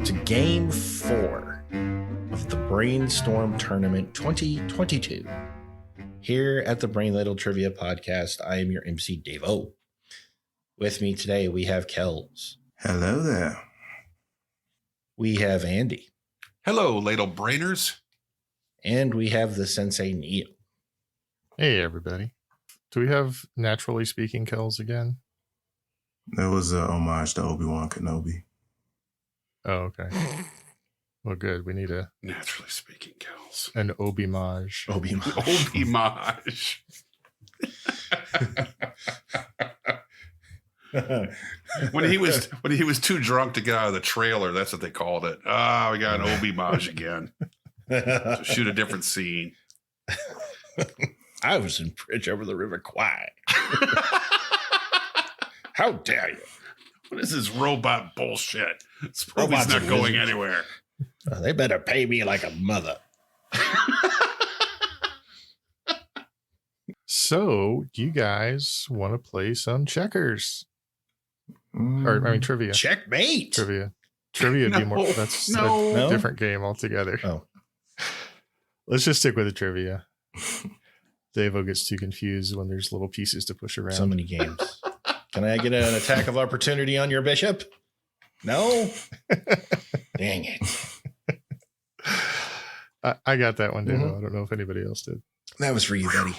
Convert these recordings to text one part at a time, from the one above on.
to Game 4 of the Brainstorm Tournament 2022. Here at the Brain Ladle Trivia Podcast, I am your MC, Davo. With me today, we have Kels. Hello there. We have Andy. Hello, Ladle Brainers. And we have the Sensei Neil. Hey, everybody. Do we have Naturally Speaking Kels again? That was a homage to Obi-Wan Kenobi. Oh, okay. Well, good. We need Naturally Speaking Kels. an Obi-mage. Obi-mage. when he was too drunk to get out of the trailer, that's what they called it. Ah, we got an Obi-mage again. So shoot a different scene. I was in Bridge Over the River Kwai. How dare you? What is this robot bullshit? This movie's not going anywhere. They better pay me like a mother. So, do you guys want to play some checkers? Or, I mean, trivia. Checkmate. Trivia would be more. That's a different game altogether. Oh. Let's just stick with the trivia. Davo gets too confused when there's little pieces to push around. So many games. Can I get an attack of opportunity on your bishop? No? Dang it. I got that one, Davo. I don't know if anybody else did. That was for you, buddy.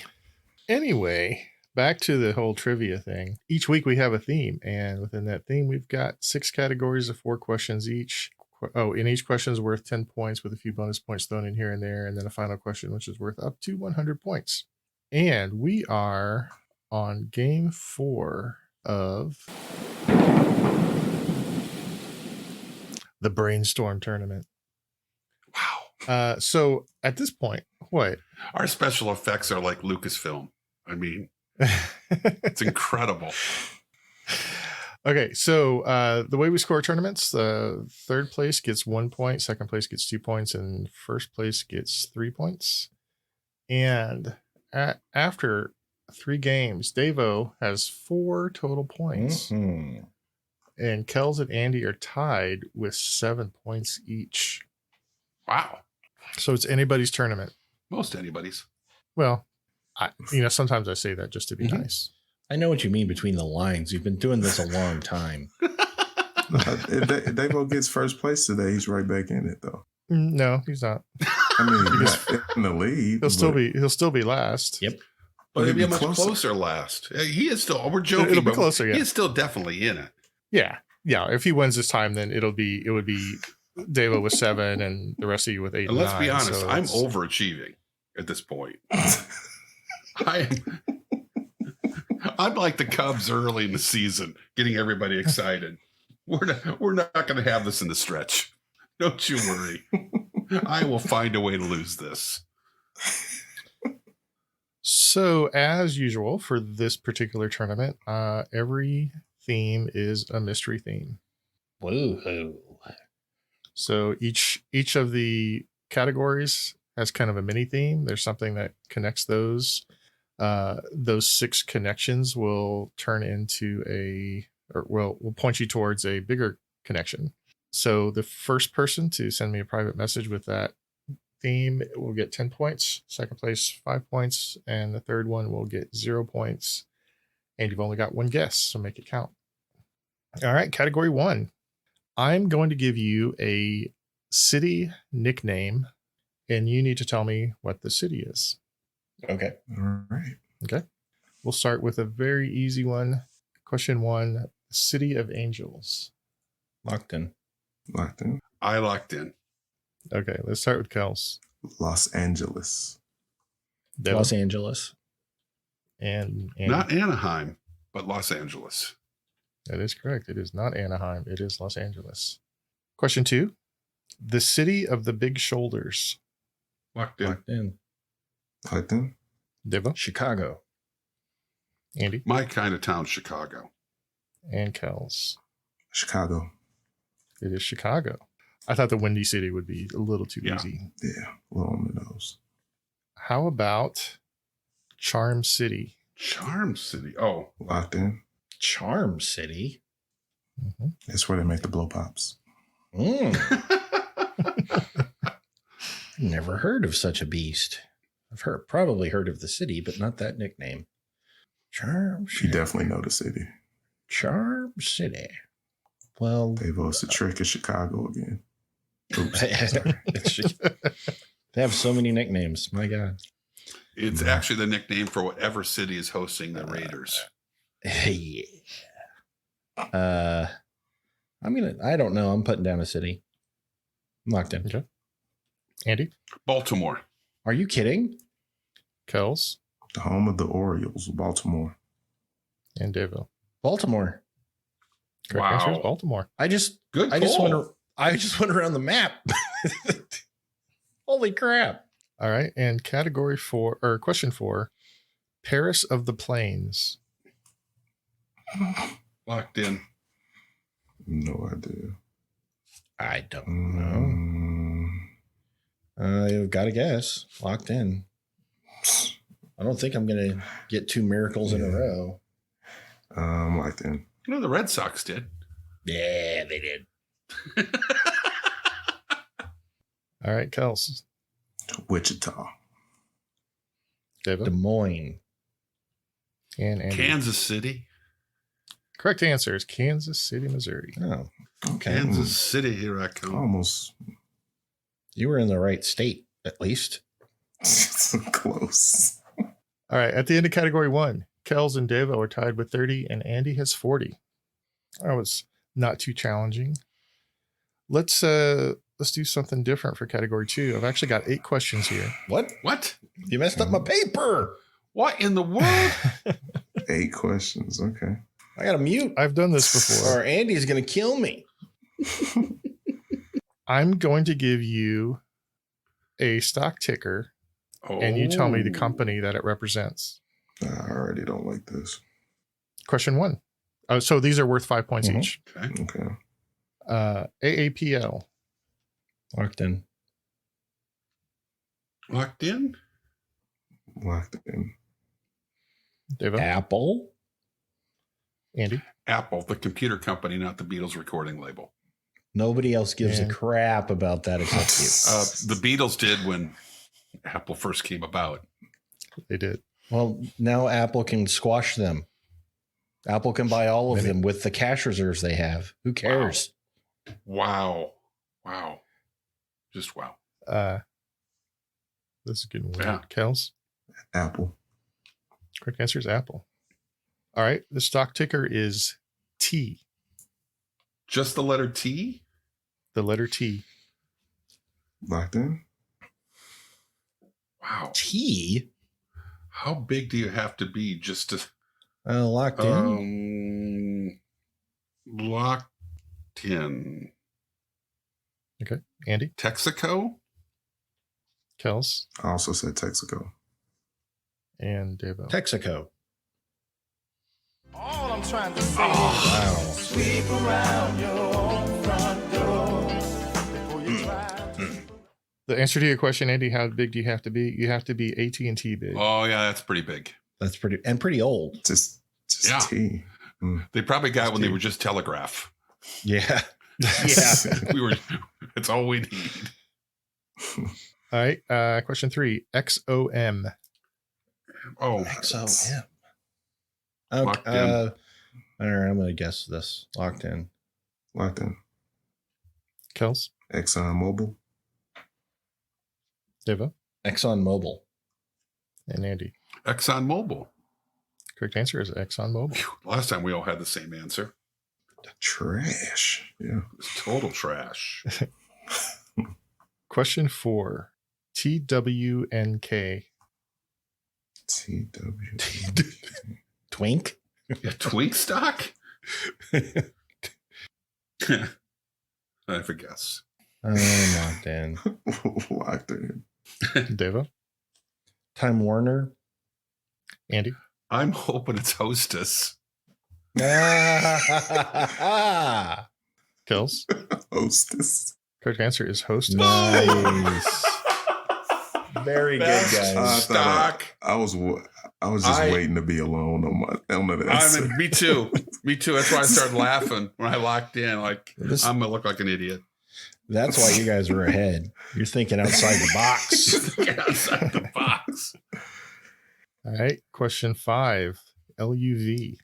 Anyway, back to the whole trivia thing. Each week we have a theme, and within that theme, we've got 6 categories of 4 questions each. Oh, and each question is worth 10 points with a few bonus points thrown in here and there, and then a final question, which is worth up to 100 points. And we are on game 4 of the Brainstorm Tournament. Wow. So at this point, what? Our special effects are like Lucasfilm. I mean, it's incredible. Okay, so the way we score tournaments, third place gets 1 point, second place gets 2 points, and first place gets 3 points. And after 3 games, Davo has 4 total points. Mm-hmm. And Kels and Andy are tied with 7 points each. Wow. So it's anybody's tournament. Most anybody's. Well, sometimes I say that just to be nice. I know what you mean between the lines. You've been doing this a long time. If Davo gets first place today, he's right back in it, though. No, he's not. I mean, he's in the lead. He'll still be last. Yep. But it'll be much closer last. He is still, we're joking, it'll be closer, yeah. He is still definitely in it. Yeah. If he wins this time, then it would be Davo with 7 and the rest of you with 8 And and let's 9, be honest, so I'm overachieving at this point. I'm like the Cubs early in the season, getting everybody excited. We're not going to have this in the stretch. Don't you worry. I will find a way to lose this. So, as usual for this particular tournament, every theme is a mystery theme. Woohoo. So each of the categories has kind of a mini theme. There's something that connects those. Those 6 connections will turn into will point you towards a bigger connection. So the first person to send me a private message with that theme will get 10 points. Second place, 5 points. And the third one will get 0 points. And you've only got 1 guess, so make it count. All right, category 1. I'm going to give you a city nickname, and you need to tell me what the city is. Okay. All right. Okay. We'll start with a very easy one. Question 1, City of Angels. Locked in. Locked in. I locked in. Okay, let's start with Kels. Los Angeles. Devin. Los Angeles. And Not Anaheim, but Los Angeles. that is correct. It is not Anaheim. It is Los Angeles. Question 2, the city of the big shoulders. Locked in. Locked in. Locked in. Devo, Chicago. Andy, My kind of town, Chicago. and Kels. Chicago. It is Chicago. I thought the Windy City would be a little too easy. Yeah, well on the nose. How about Charm City? Charm City. Oh, Locked in. Charm City. Mm-hmm. That's where they make the blow pops. Never heard of such a beast. I've probably heard of the city, but not that nickname. Charm You City. definitely know the city. Charm City. Well, Davo's the trick of Chicago again. Oops. Sorry. They have so many nicknames. My God. It's actually the nickname for whatever city is hosting the Raiders. Yeah. I don't know. I'm putting down a city. I'm locked in. Okay. Andy? Baltimore. Are you kidding? Kels? The home of the Orioles, Baltimore. And Davo. Baltimore. Correct Wow. answer is Baltimore. I just Good I just call. went around the map. Holy crap. All right. And question 4, Paris of the Plains. Locked in. No idea. I don't know. You've got to guess. Locked in. I don't think I'm going to get 2 miracles in a row. Locked in. You know, the Red Sox did. Yeah, they did. All right. Kels. Wichita. Des Davo. Moines. And Andy. Kansas City. Correct answer is Kansas City, Missouri. Oh, okay. Kansas City, here I come. Almost You were in the right state, at least. so close. All right. At the end of category 1, Kels and Davo are tied with 30 and Andy has 40. That was not too challenging. Let's do something different for category 2. I've actually got 8 questions here. What? What? You messed up my paper. What in the world? 8 questions. Okay. I got to mute. I've done this before. Or Andy's going to kill me. I'm going to give you a stock ticker and you tell me the company that it represents. I already don't like this. Question 1. So these are worth 5 points each. Okay. Okay. AAPL. Locked in. Locked in? Locked in. Davo. Apple. Andy. Apple, the computer company, not the Beatles recording label. Nobody else gives And- a crap about that except you. The Beatles did when Apple first came about. They did. Well, now Apple can squash them. Apple can buy all of them with the cash reserves they have. Who cares? Wow. Just wow. This is getting weird. Yeah. Kels. Apple. Correct answer is Apple. All right. The stock ticker is T. Just the letter T? The letter T. Locked in. Wow. T. How big do you have to be just to Locked in. locked in? Okay. Andy. Texaco? Kels. I also said Texaco. And Davo. Texaco. All I'm trying to say Wow. is sweep around your own front door before you try to. The answer to your question, Andy, how big do you have to be? You have to be AT&T big. Oh, yeah, that's pretty big. That's pretty old. Just Yeah. T. They probably got when they were just telegraph. Yeah. Yeah. It's all we need. All right. Question 3. XOM. Oh, XOM. Locked Okay. in. All right, I'm going to guess this. Locked in. Locked in. Kels. ExxonMobil. Davo. ExxonMobil. And Andy. ExxonMobil. Correct answer is ExxonMobil. Phew, last time we all had the same answer. Trash. Yeah. It's total trash. Question 4. TWNK. TW. Twink. Yeah, Twink stock? I have a guess. Locked in. Locked in. Davo. Time Warner. Andy. I'm hoping it's Hostess. Ah, Kels. Hostess. Correct answer is Hostess. nice. Very good, Best guys. stock. I was just waiting to be alone on that answer. Me too. That's why I started laughing when I locked in. Like, This- I'm going to look like an idiot. That's why you guys are ahead. You're thinking outside the box. Get outside the box. All right. Question 5. LUV.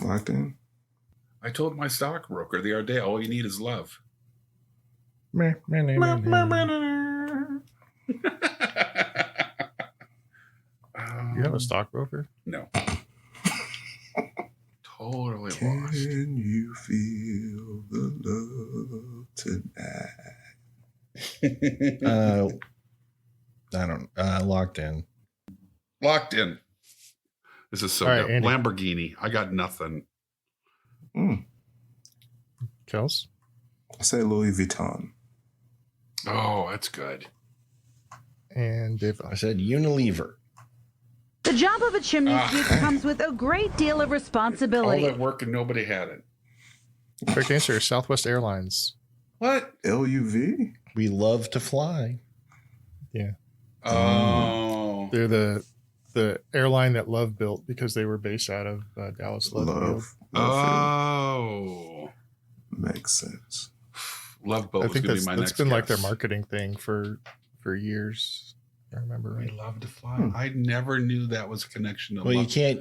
Locked in. I told my stockbroker the other day, all you need is love. You have a stockbroker? No. Totally Can lost. you feel the love tonight? I don't. Locked in. Locked in. This is so All right, good. Andy. Lamborghini. I got nothing. Kels? I say Louis Vuitton. Oh, that's good. And Dave. I said Unilever. The job of a chimney Ah. sweep comes with a great deal of All responsibility. that work and nobody had it. Correct answer, Southwest Airlines. What? LUV? We love to fly. Oh. They're the airline that Love built because they were based out of Dallas Love Field. Love. Oh. Makes sense. Love Boat I was think going to be my that's next been like their guess. marketing thing for years. I remember We right. love to fly. I never knew that was a connection to Well, you love. can't.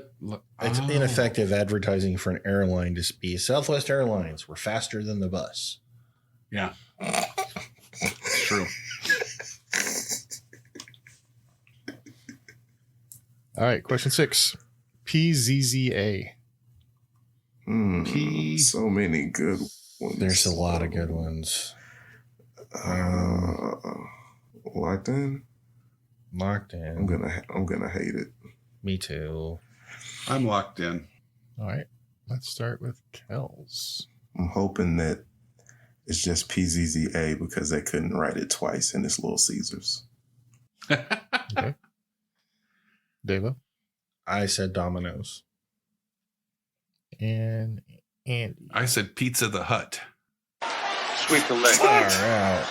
It's Oh. ineffective advertising for an airline to be Southwest Airlines. We're faster than the bus. Yeah. It's true. All right, question 6. PZZA. P- So many good ones. There's a lot of good ones. Locked in. Locked in. I'm gonna hate it. Me too. I'm locked in. All right, let's start with Kels. I'm hoping that it's just PZZA because they couldn't write it twice and it's Little Caesars. Okay. Davo I said Domino's. and Andy. I said Pizza the Hut. Sweep the leg. Far out.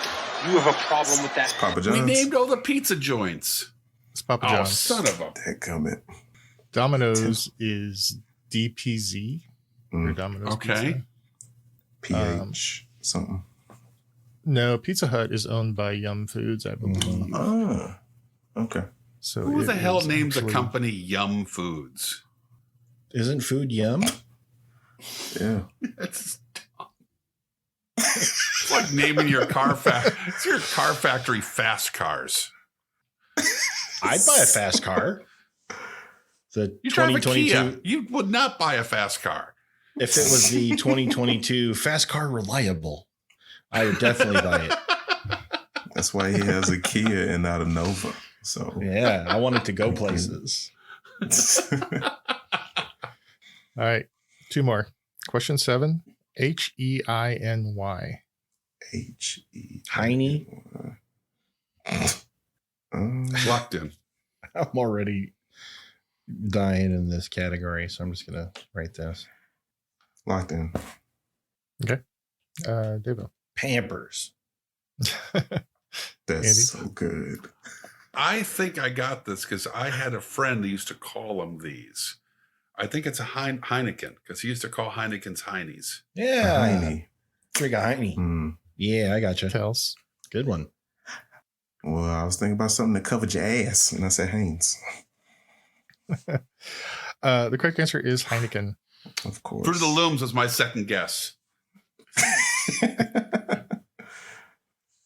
You have a problem with that? Papa We John's. named all the pizza joints. It's Papa Oh, John's. son of a... Dadgummit. Domino's is DPZ or Mm. Domino's Okay. Pizza. PH something. No, Pizza Hut is owned by Yum Foods, I believe. Ah, okay. So Who the it hell is names a actually- company Yum Foods? Isn't food yum? Yeah. It's dumb. It's like naming your it's your car factory Fast Cars. I'd buy a fast car. The You drive a 2022. Kia. You would not buy a fast car. If it was the 2022 fast car reliable, I would definitely buy it. That's why he has a Kia and not a Nova. So Yeah, I want it to go places. All right, 2 more. Question 7. HEINY. HE. Heine. Locked in. I'm already dying in this category, so I'm just gonna write this. Locked in. Davo. Pampers. That's Andy? so good. I think I got this because I had a friend that used to call them these. I think it's a Heineken because he used to call Heineken's Heinies. Yeah, Heine. drink a Heine. Mm. Yeah, I gotcha. Kels. Good one. Well, I was thinking about something that covered your ass, and I said Haynes. The correct answer is Heineken. Of course. Through the Looms was my second guess.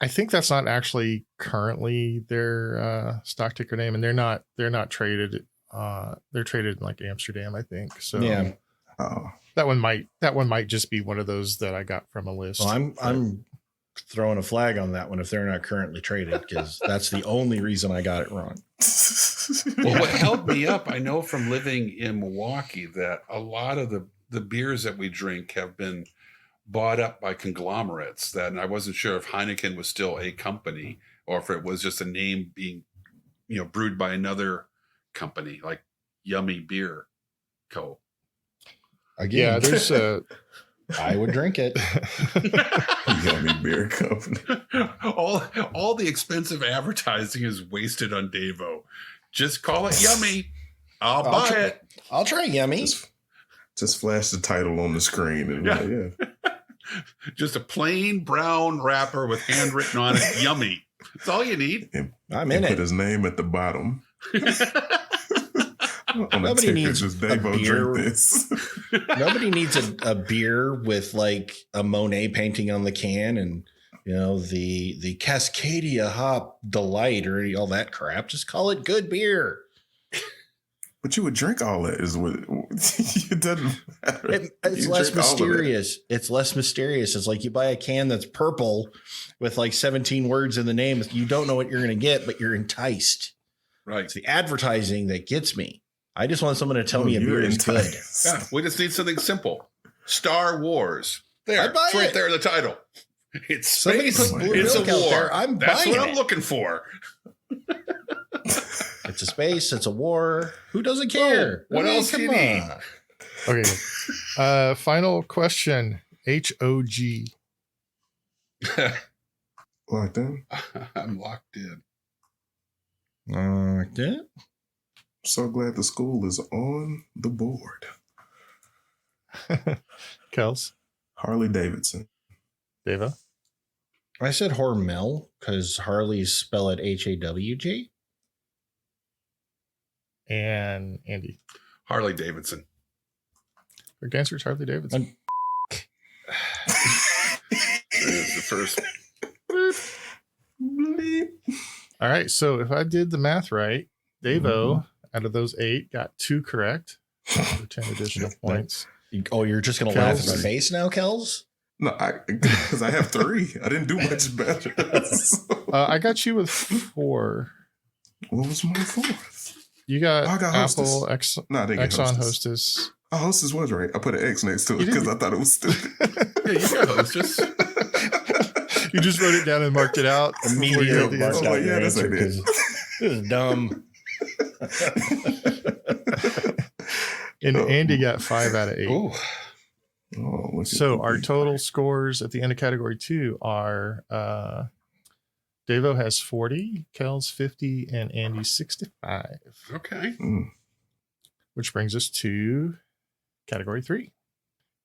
I think that's not actually currently their stock ticker name, and they're not traded. They're traded in like Amsterdam, I think. So Yeah. Oh, that one might just be one of those that I got from a list. Well, I'm throwing a flag on that one if they're not currently traded, because that's the only reason I got it wrong. Well, what held me up, I know from living in Milwaukee that a lot of the beers that we drink have been bought up by conglomerates. That, and I wasn't sure if Heineken was still a company or if it was just a name being, brewed by another company like Yummy Beer Co. yeah, Again, there's I would drink it. Yummy Beer Company. all the expensive advertising is wasted on Davo. Just call it Yummy. I'll buy try it. I'll try Yummy. Just flash the title on the screen and yeah. Just a plain brown wrapper with handwritten on it. Yummy. That's all you need. I'm in Put it. his name at the bottom. On the Nobody ticket, needs just a Davo beer. drink this. Nobody needs a beer with like a Monet painting on the can and the Cascadia Hop Delight or all that crap. Just call it good beer. But you would drink all that is what it doesn't matter. It's You less drink all of it. mysterious. It's less mysterious. It's like you buy a can that's purple with like 17 words in the name. You don't know what you're going to get, but you're enticed. Right. It's the advertising that gets me. I just want someone to tell Oh, me a you're beer is good. enticed. Yeah, we just need something simple. Star Wars. There, I buy it's right it. there in the title. It's Somebody space. put blue It's a milk out war. there. I'm That's buying what I'm it. looking for. It's a space. It's a war. Who doesn't care? What else do you need? Okay. Final question. HOG. Locked in. I'm locked in. Yeah. So glad the school is on the board. Kels. Harley Davidson. Davo. I said Hormel because Harleys spell it HAWG. And Andy. Harley Davidson. Your answer is Harley Davidson. There's the first. Bleep. All right. So if I did the math right, Davo, out of those 8, got 2 correct for 10 additional points. Oh, you're just going to laugh in my Kels. face now, Kels? No, because I have 3. I didn't do much better. I got you with 4. What was my 4th? You got, I got Hostess. Apple, X, No, I didn't get Exxon Hostess. Hostess. Oh, Hostess was right. I put an X next to it You because didn't- I thought it was stupid. Yeah, you got Hostess. You just wrote it down and marked it out. before you Immediately had the marked answer. Oh, out yeah, your that's answer what it because this is dumb. And Oh. Andy got 5 out of 8. Ooh. Oh, look at So the our big total guy. scores at the end of category 2 are Davo has 40, Kels 50, and Andy 65, Okay. which brings us to category 3.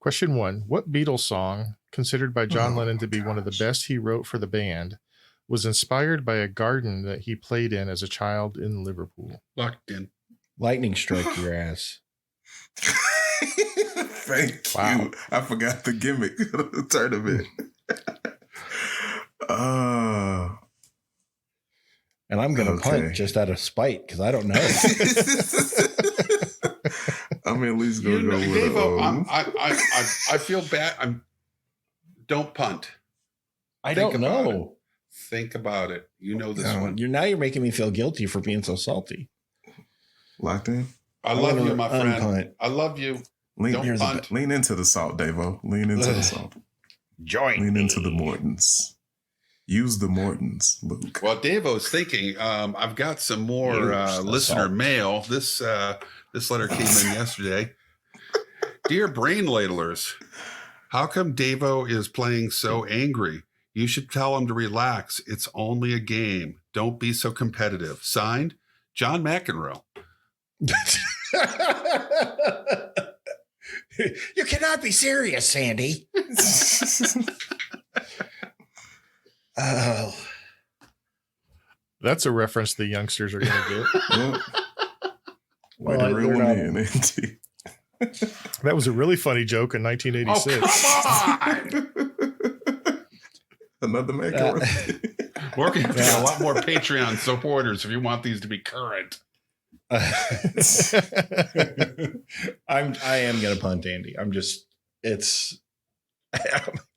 Question 1. What Beatles song, considered by John Oh, Lennon to be one of the best he wrote for the band, was inspired by a garden that he played in as a child in Liverpool? Locked in. Lightning strike your ass. Thank Wow. you. I forgot the gimmick of the tournament. And I'm going to Okay. punt just out of spite because I don't know. I'm at least You gonna know, go with Davo, I feel bad. Don't punt. I Think don't about know. Think about it. You know this No, one. you're making me feel guilty for being so salty. locked in. I love you, my friend. Unpunt. I love you. Lean, Don't punt. lean into the salt, Davo. Lean into the salt. Join Lean me. into the Mortons. Use the Mortons, Luke. Well, Davo's thinking. I've got some more Use the listener salt. mail. This letter came in yesterday. Dear brain ladlers, how come Davo is playing so angry? You should tell him to relax. It's only a game. Don't be so competitive. Signed, John McEnroe. You cannot be serious, Sandy. Oh, That's a reference the youngsters are going to get. Yep. Way Well, to reel they're them not- in, Andy. That was a really funny joke in Oh, 1986. come on! Another macaroni. We're going to get a lot more Patreon supporters if you want these to be current. I am gonna punt, Andy. It's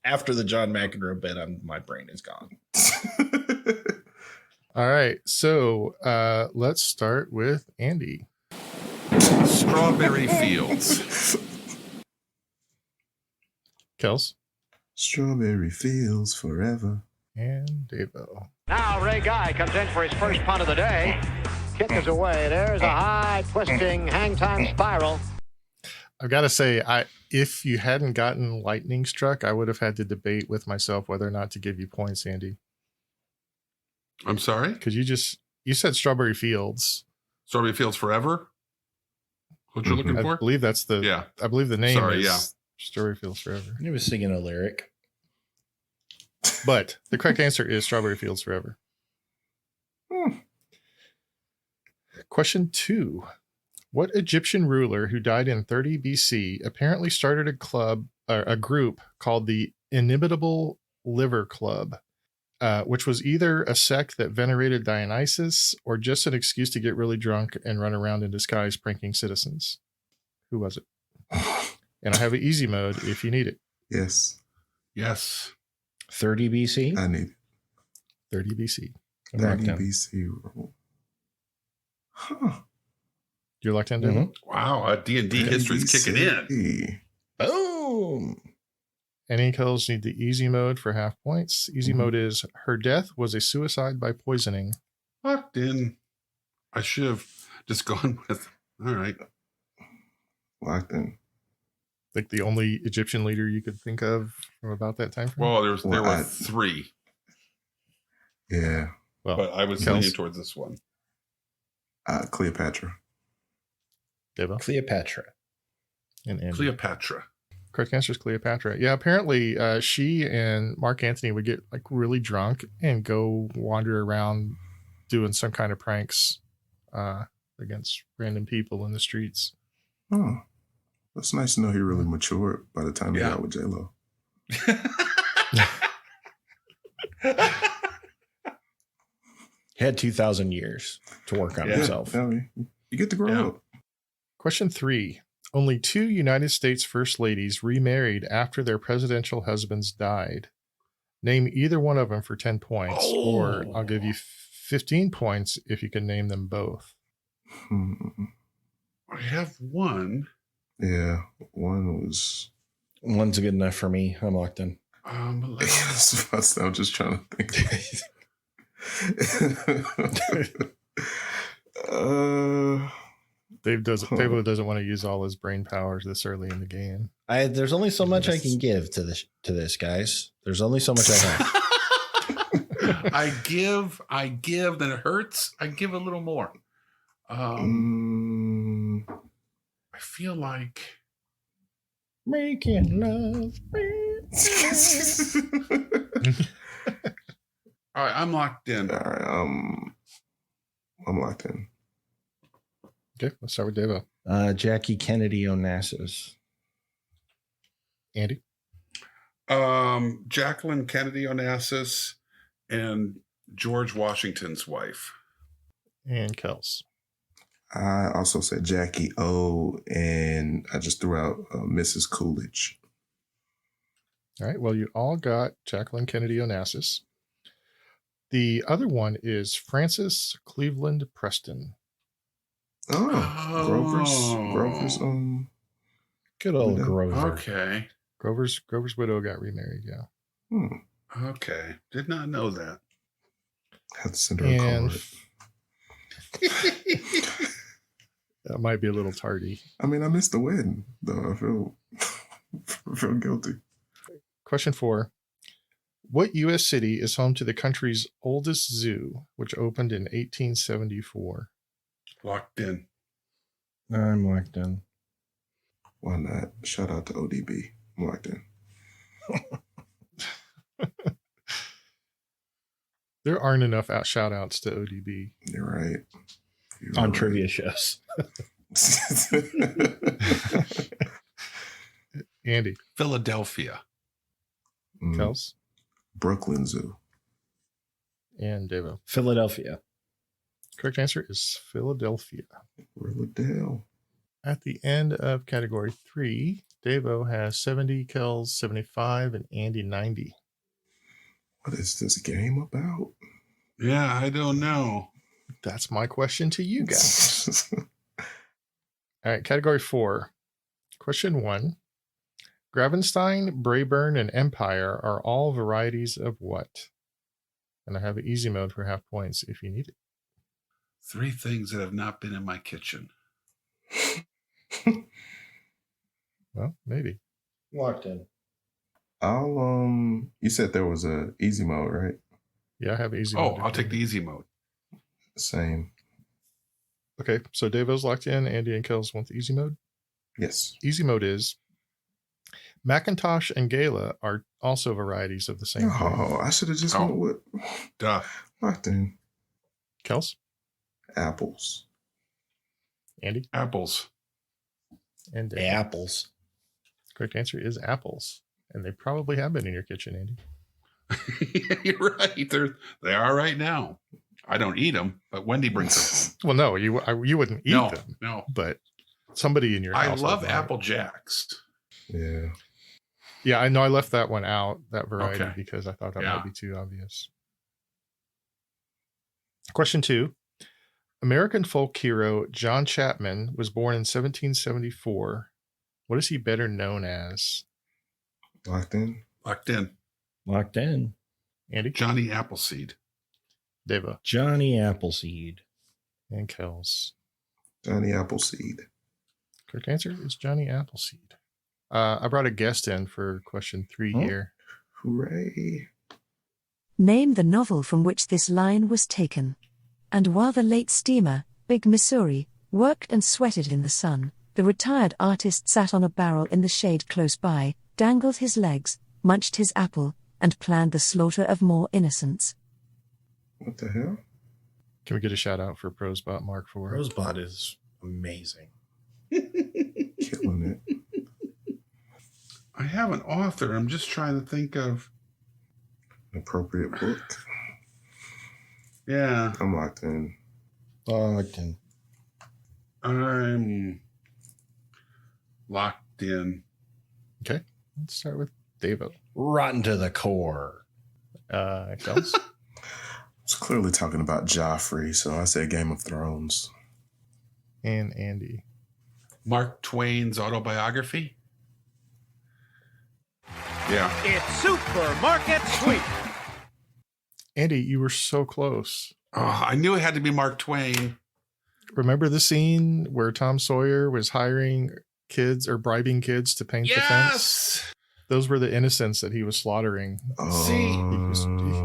after the John McEnroe bit. My brain is gone. All right. So let's start with Andy. Strawberry Fields. Kels Strawberry fields forever. and Davo. Now Ray Guy comes in for his first punt of the day. Kick is away. There's a high twisting hang time spiral. I've got to say, if you hadn't gotten lightning struck, I would have had to debate with myself whether or not to give you points, Andy, I'm sorry? because you said Strawberry Fields. Strawberry Fields Forever? What you're looking I for? believe that's the Yeah. I believe the name Sorry, is yeah. Strawberry Fields Forever. He was singing a lyric. But the correct answer is Strawberry Fields Forever. Question 2. What Egyptian ruler who died in 30 BC apparently started a group called the Inimitable Liver Club, which was either a sect that venerated Dionysus or just an excuse to get really drunk and run around in disguise pranking citizens? Who was it? And I have an easy mode if you need it. Yes. Yes. 30 BC? I need 30 BC. 30 BC rule. Huh. You're locked in, Davo? Wow. D&D history's kicking in. Boom. Any Kels need the easy mode for half points. Easy mode is her death was a suicide by poisoning. Locked in. I should have just gone with, all right. Locked in. Like the only Egyptian leader you could think of from about that time frame? Well, there were 3. Yeah. Well, But I was Kels? leaning towards this one. Cleopatra. Davo? Cleopatra. And Andy. Cleopatra. Correct answer is Cleopatra. Yeah, apparently she and Mark Antony would get like really drunk and go wander around doing some kind of pranks against random people in the streets. Oh. It's nice to know he really matured by the time he got with J-Lo. He had 2,000 years to work on himself. I mean, you get to grow up. Question 3. Only 2 United States First Ladies remarried after their presidential husbands died. Name either one of them for 10 points, or I'll give you 15 points if you can name them both. I have one. Yeah, one was... One's good enough for me. I'm locked in. I'm just trying to think. Davo doesn't want to use all his brain powers this early in the game. There's only so much I can give to this, guys. There's only so much I have. I give, then it hurts. I give a little more. I feel like making love. All right, I'm locked in. All right, I'm locked in. Okay, let's start with Davo. Jackie Kennedy Onassis. Andy? Jacqueline Kennedy Onassis and George Washington's wife. And Kels. I also said Jackie O, and I just threw out Mrs. Coolidge. All right, well, you all got Jacqueline Kennedy Onassis. The other one is Frances Cleveland Preston. Grover's good old widow. Grover. Okay. Grover's widow got remarried, yeah. Okay. Did not know that. Had to send her a card. That might be a little tardy. I mean, I missed the wedding, though. I feel guilty. Question 4. What U.S. city is home to the country's oldest zoo, which opened in 1874? Locked in. I'm locked in. Why not? Shout out to ODB. I'm locked in. There aren't enough shout outs to ODB. You're right. On trivia shows. Andy. Philadelphia. Kels. Brooklyn Zoo. And Davo. Philadelphia. Correct answer is Philadelphia. Riverdale. At the end of category 3, Davo has 70, Kels 75, and Andy 90. What is this game about? Yeah, I don't know. That's my question to you guys. All right, category 4. Question 1. Gravenstein, Brayburn, and Empire are all varieties of what? And I have an easy mode for half points if you need it. 3 things that have not been in my kitchen. Well, maybe. Locked in. You said there was a easy mode, right? Yeah, I have easy Oh, mode. I'll take the easy mode. Same. Okay, so Davo's locked in. Andy and Kels want the easy mode. Yes. Easy mode is Macintosh and Gala are also varieties of the same thing. Oh, I should have just Oh. went with Duh. locked in Kels, apples. Andy, Apples. and Dave. Apples. Correct answer is apples. And they probably have been in your kitchen, Andy. You're right. They are right now. I don't eat them, but Wendy brings them Well, no, you wouldn't eat home. them, No. but somebody in your I house. love would buy it. Apple Jacks. Yeah. Yeah, I know. I left that one out, that variety, Okay. because I thought that Yeah. might be too obvious. Question 2. American folk hero John Chapman was born in 1774. What is he better known as? Locked in. Locked in. Locked in. Andy, Johnny Appleseed. Davo, Johnny Appleseed. and Kels. Johnny Appleseed. Correct answer is Johnny Appleseed. I brought a guest in for question 3 Oh. here. Hooray. Name the novel from which this line was taken. And while the late steamer, Big Missouri, worked and sweated in the sun, the retired artist sat on a barrel in the shade close by, dangled his legs, munched his apple, and planned the slaughter of more innocents. What the hell? Can we get a shout out for Prosbot Mark for Rosebud is amazing. Killing it. I have an author. I'm just trying to think of. An appropriate book. Yeah. I'm locked in. Locked in. I'm locked in. Okay, let's start with Davo. Rotten to the core. Kels, It's clearly talking about Joffrey, so I say Game of Thrones. and Andy. Mark Twain's autobiography. Yeah. It's Supermarket Sweep. Andy, you were so close. Oh, I knew it had to be Mark Twain. Remember the scene where Tom Sawyer was hiring kids or bribing kids to paint the fence? Yes. Those were the innocents that he was slaughtering. See,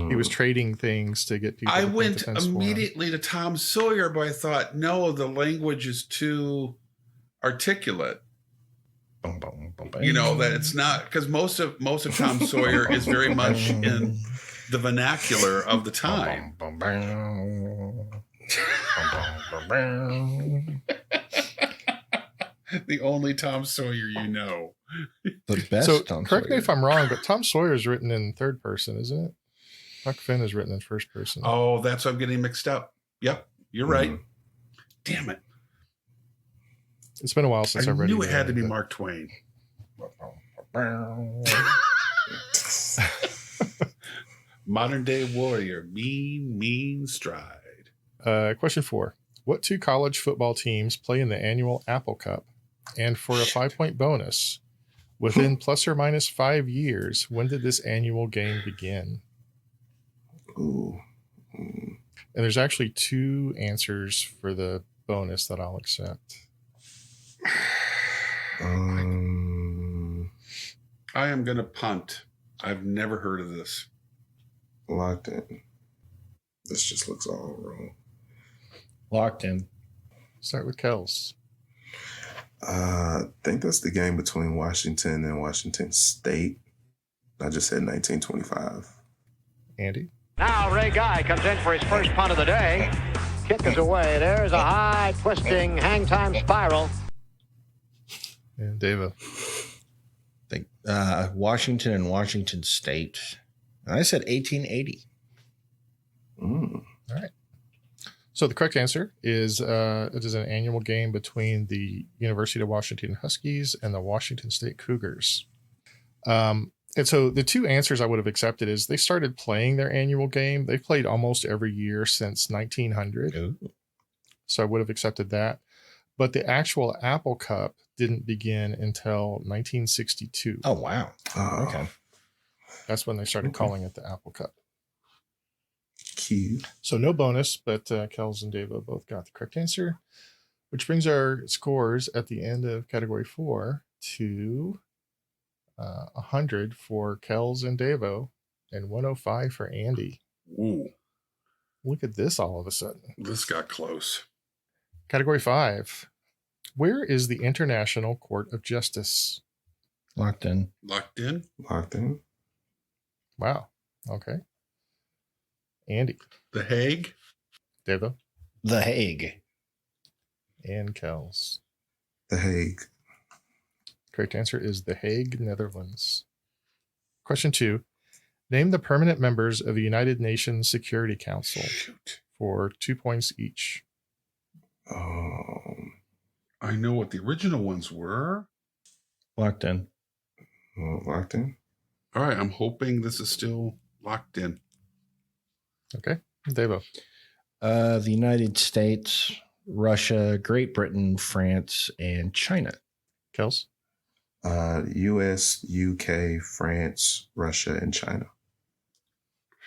He was trading things to get people. I to paint the went fence for him. immediately to Tom Sawyer, but I thought, no, the language is too articulate. Boom, boom, boom, boom. You know that it's not, because most of Tom Sawyer is very much in the vernacular of the time. Boom, boom, boom. Boom, boom, boom, boom. The only Tom Sawyer you know. The best. So Tom correct me Sawyer. if I'm wrong, but Tom Sawyer is written in third person, isn't it? Huck Finn is written in first person. Oh, that's what I'm getting mixed up. Yep, you're right. Damn it. It's been a while since I I've read knew it had to be but- Mark Twain. Modern day warrior, mean stride. Question 4. What 2 college football teams play in the annual Apple Cup? And for a 5-point bonus, within plus or minus 5 years, when did this annual game begin? Ooh. And there's actually 2 answers for the bonus that I'll accept. I am going to punt. I've never heard of this. Locked in. This just looks all wrong. Locked in. Start with Kels. I think that's the game between Washington and Washington State. I just said 1925. Andy? Now Ray Guy comes in for his first punt of the day. Kick is away. There's a high, twisting, hang time spiral. And Davo. Think Washington and Washington State. I said 1880. Mm. All right. So the correct answer is it is an annual game between the University of Washington Huskies and the Washington State Cougars. And so the 2 answers I would have accepted is they started playing their annual game. They've played almost every year since 1900. Ooh. So I would have accepted that. But the actual Apple Cup didn't begin until 1962. Oh, wow. Oh, Okay. That's when they started Okay. calling it the Apple Cup. Cute. So no bonus, but Kels and Davo both got the correct answer, which brings our scores at the end of category 4 to 100 for Kels and Davo and 105 for Andy. Ooh, Look at this all of a sudden. this got close. Category 5. Where is the International Court of Justice? Locked in. Locked in. Locked in. Wow. Okay. Andy, The Hague. Davo, The Hague. and Kels. The Hague. Correct answer is The Hague, Netherlands. Question 2. Name the permanent members of the United Nations Security Council Shoot. for 2 points each. I know what the original ones were. Locked in. Locked in. All right. I'm hoping this is still locked in. Okay. Davo, The United States, Russia, Great Britain, France, and China. Kels, U.S., U.K., France, Russia, and China.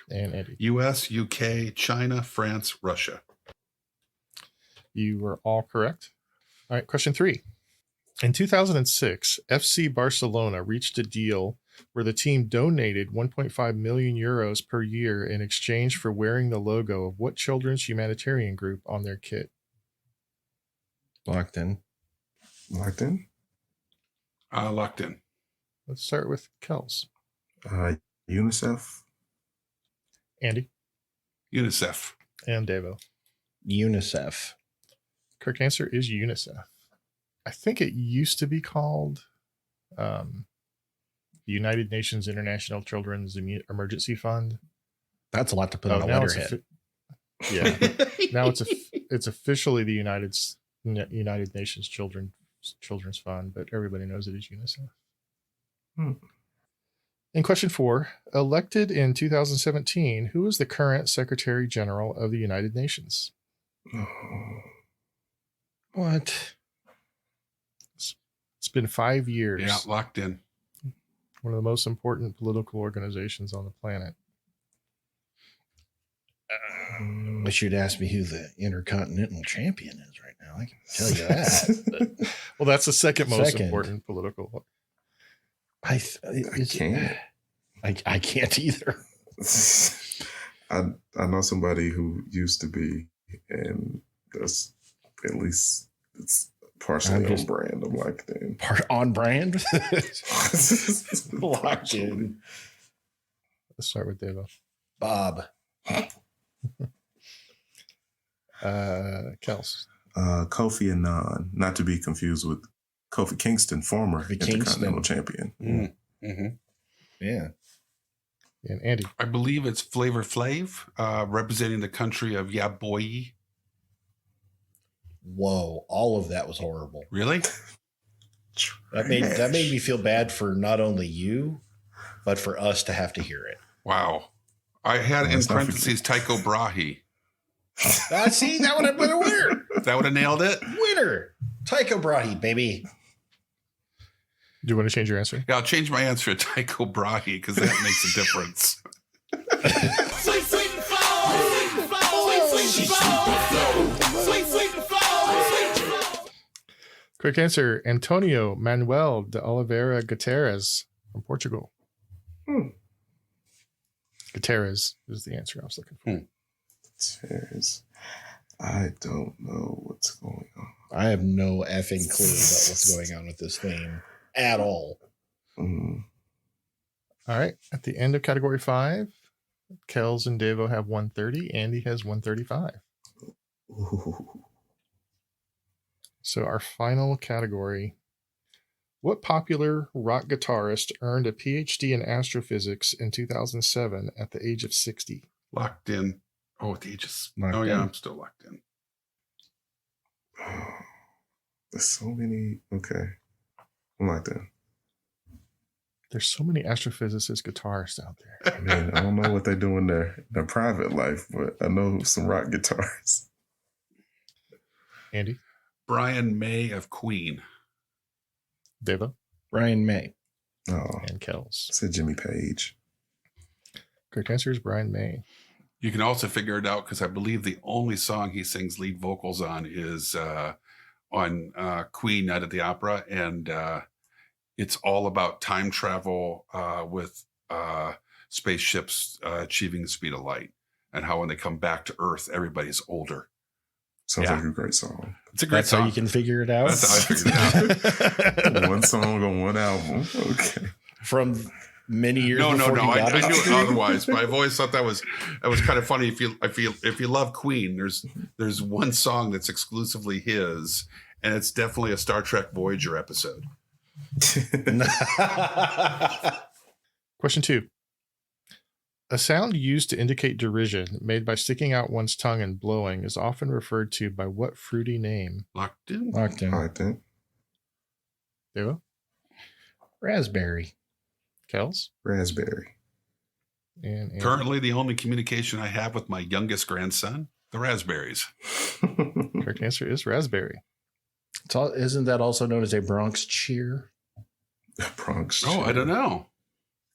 and Andy. U.S., UK, China, France, Russia. You were all correct. All right. Question 3. In 2006, FC Barcelona reached a deal where the team donated 1.5 million euros per year in exchange for wearing the logo of what children's humanitarian group on their kit? Locked in. Locked in. Locked in. Let's start with Kels. UNICEF. Andy UNICEF. and Davo. UNICEF. Correct answer is UNICEF. I think it used to be called the United Nations International Children's Emergency Fund. That's a lot to put on a now it's letterhead. now it's officially the United Nations Children's Fund, but everybody knows it as UNICEF. In question 4, elected in 2017, who is the current Secretary General of the United Nations? What? It's been 5 years. Yeah, locked in. One of the most important political organizations on the planet. Wish you'd ask me who the Intercontinental Champion is right now. I can tell you that. But Well, that's the second most Second. important political. I can't. I can't either. I know somebody who used to be, and that's at least it's partially on brand. I'm like, then Part on brand. Locked in. Let's start with Davo. Bob. Kels. Kofi Annan, not to be confused with Kofi Kingston, former Kofi Intercontinental Kingston. Champion. Mm-hmm. Yeah. And Andy. I believe it's Flavor Flav, representing the country of Yeah Boy. Whoa. All of that was horrible. Really? That made me feel bad for not only you, but for us to have to hear it. Wow. I had in Let's not parentheses Tycho Brahe. See, that would have been a winner. That would have nailed it. Winner. Tycho Brahe, baby. Do you want to change your answer? Yeah, I'll change my answer to Tycho Brahe because that makes a difference. Sweet, sweet and flow. Sweet, sweet and flow. Sweet, sweet and flow. Quick answer: Antonio Manuel de Oliveira Guterres from Portugal. Guterres is the answer I was looking for. Cheers. I don't know what's going on. I have no effing clue about what's going on with this theme at all. Mm. All right. At the end of category 5, Kels and Davo have 130. Andy has 135. Ooh. So our final category. What popular rock guitarist earned a PhD in astrophysics in 2007 at the age of 60? Locked in. Oh, at the ages. Locked Oh, yeah, in. I'm still locked in. There's so many. Okay. I'm locked in. There's so many astrophysicist guitarists out there. I mean, I don't know what they do in their private life, but I know some rock guitars. Andy, Brian May of Queen. Davo, Brian May. Oh, and Kels. I said Jimmy Page. Correct answer is Brian May. You can also figure it out because I believe the only song he sings lead vocals on is on Queen Night at the Opera. And it's all about time travel with spaceships achieving the speed of light and how when they come back to Earth, everybody's older. Sounds Yeah. like a great song. It's a great That's song. how you can figure it out. That's how I figured it out. One song on one album. Okay. From many years No. before he got I his knew it streak? otherwise, but I've always thought that was kind of funny. If you love Queen, there's one song that's exclusively his, and it's definitely a Star Trek Voyager episode. Question 2. A sound used to indicate derision, made by sticking out one's tongue and blowing, is often referred to by what fruity name? Locked in. Locked in. I think Davo? Raspberry. Kels? raspberry. And Andy? Currently, the only communication I have with my youngest grandson, the raspberries. Correct answer is raspberry. Isn't that also known as a Bronx cheer? Bronx. Oh, I don't know.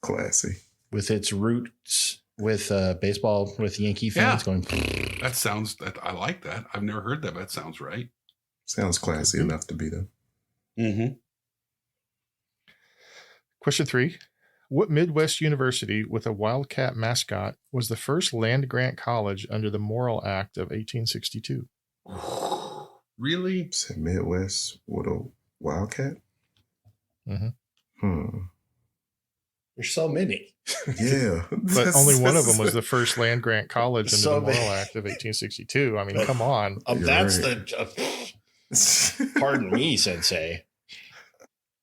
Classy. With its roots with baseball, with Yankee fans going. That sounds. I like that. I've never heard that, but that sounds right. Sounds classy enough to be them. Mm-hmm. Question 3. What Midwest university with a Wildcat mascot was the first land-grant college under the Morrill Act of 1862? Really? Said Midwest with a Wildcat? Mm-hmm. There's so many. Yeah. But only one of them was the first land-grant college under So the Morrill many. Act of 1862. I mean, come on. That's right. Pardon me, Sensei.